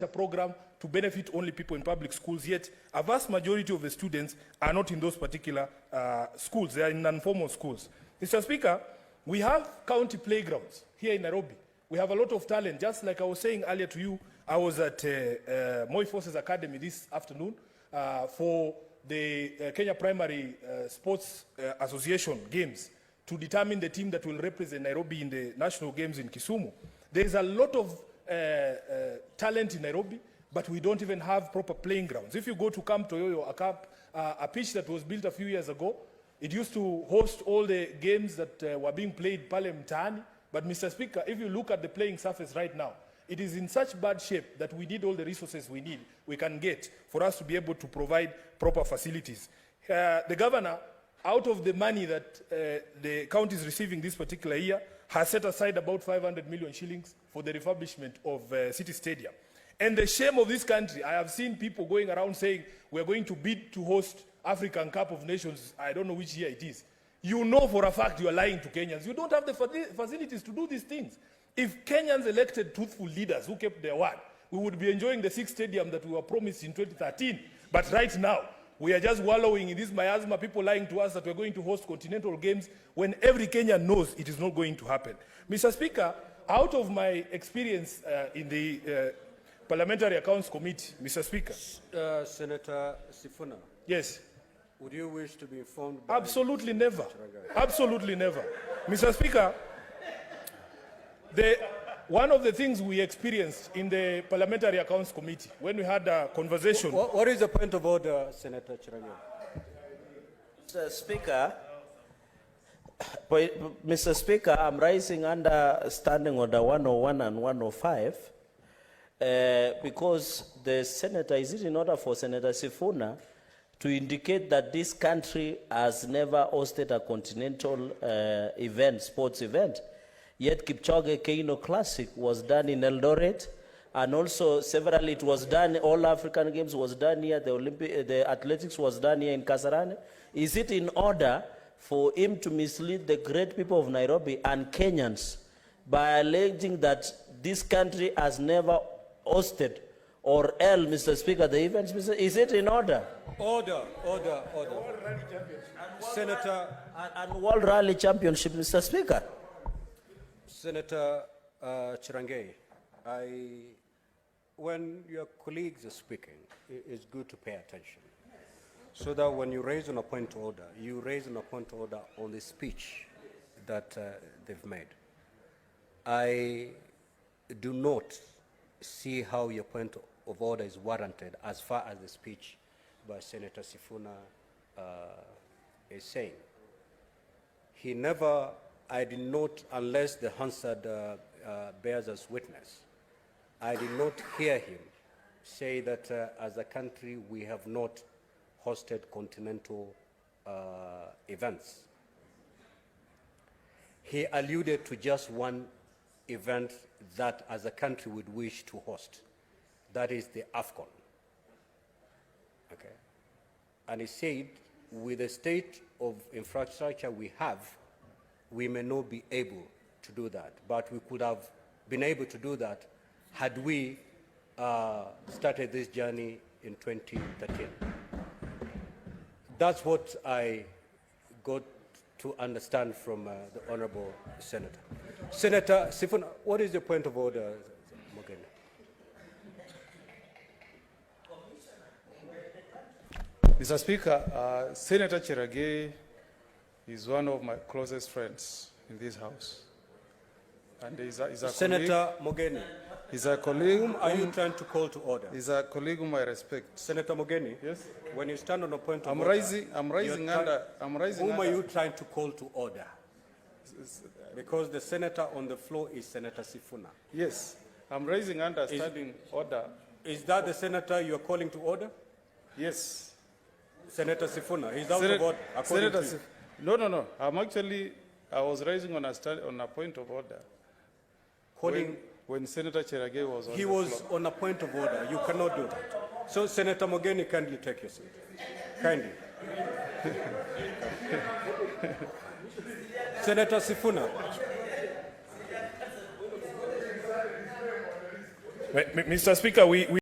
a program to benefit only people in public schools, yet a vast majority of the students are not in those particular schools. They are in non-formal schools. Mr. Speaker, we have county playgrounds here in Nairobi. We have a lot of talent. Just like I was saying earlier to you, I was at Moi Forces Academy this afternoon for the Kenya Primary Sports Association Games to determine the team that will represent Nairobi in the national games in Kisumu. There is a lot of talent in Nairobi, but we don't even have proper playing grounds. If you go to Camp Toyoyo, a pitch that was built a few years ago, it used to host all the games that were being played pale mtaani. But Mr. Speaker, if you look at the playing surface right now, it is in such bad shape that we need all the resources we can get for us to be able to provide proper facilities. The governor, out of the money that the county is receiving this particular year, has set aside about 500 million shillings for the refurbishment of City Stadium. And the shame of this country, I have seen people going around saying, we're going to bid to host African Cup of Nations, I don't know which year it is. You know for a fact you are lying to Kenyans. You don't have the facilities to do these things. If Kenyans elected truthful leaders who kept their word, we would be enjoying the 6th stadium that we were promised in 2013. But right now, we are just wallowing in this miasma, people lying to us that we're going to host continental games when every Kenyan knows it is not going to happen. Mr. Speaker, out of my experience in the Parliamentary Accounts Committee, Mr. Speaker. Senator Sifuna. Yes. Would you wish to be informed by... Absolutely never. Absolutely never. Mr. Speaker, one of the things we experienced in the Parliamentary Accounts Committee, when we had a conversation... What is the point of order, Senator Chiragyo? Mr. Speaker, I'm rising under Standing Order 101 and 105 because the Senator, is it in order for Senator Sifuna to indicate that this country has never hosted a continental event, sports event? Yet Kipchoge Keino Classic was done in Eldoret, and also several, it was done, all African Games was done here, the athletics was done here in Kasarani. Is it in order for him to mislead the great people of Nairobi and Kenyans by alleging that this country has never hosted or held, Mr. Speaker, the events? Is it in order? Order. Senator... And World Rally Championship, Mr. Speaker. Senator Chirangei, when your colleagues are speaking, it's good to pay attention. So that when you raise on a point of order, you raise on a point of order on the speech that they've made. I do not see how your point of order is warranted as far as the speech by Senator Sifuna is saying. He never... I did not, unless the Hansard bears as witness, I did not hear him say that as a country we have not hosted continental events. He alluded to just one event that as a country would wish to host. That is the AFCON. Okay. And he said, with the state of infrastructure we have, we may not be able to do that, but we could have been able to do that had we started this journey in 2013. That's what I got to understand from the Honorable Senator. Senator Sifuna, what is your point of order, Mogeni? Mr. Speaker, Senator Chiragei is one of my closest friends in this house. And he's a Senator Mogeni. He's a colleague. Whom are you trying to call to order? He's a colleague whom I respect. Senator Mogeni. Yes. When you stand on a point of I'm order, rising under. Whom are you trying to call to order? Because the senator on the floor is Senator Sifuna. Yes. I'm rising under standing order. Is that the senator you are calling to order? Yes. Senator Sifuna. He's out of order. Senator No. I was raising on a point of order. When Senator Chiragei was on He was on a point of order. You cannot do that. So, Senator Mogeni, kindly take your seat. Kindly. Senator Sifuna. Mr. Speaker, we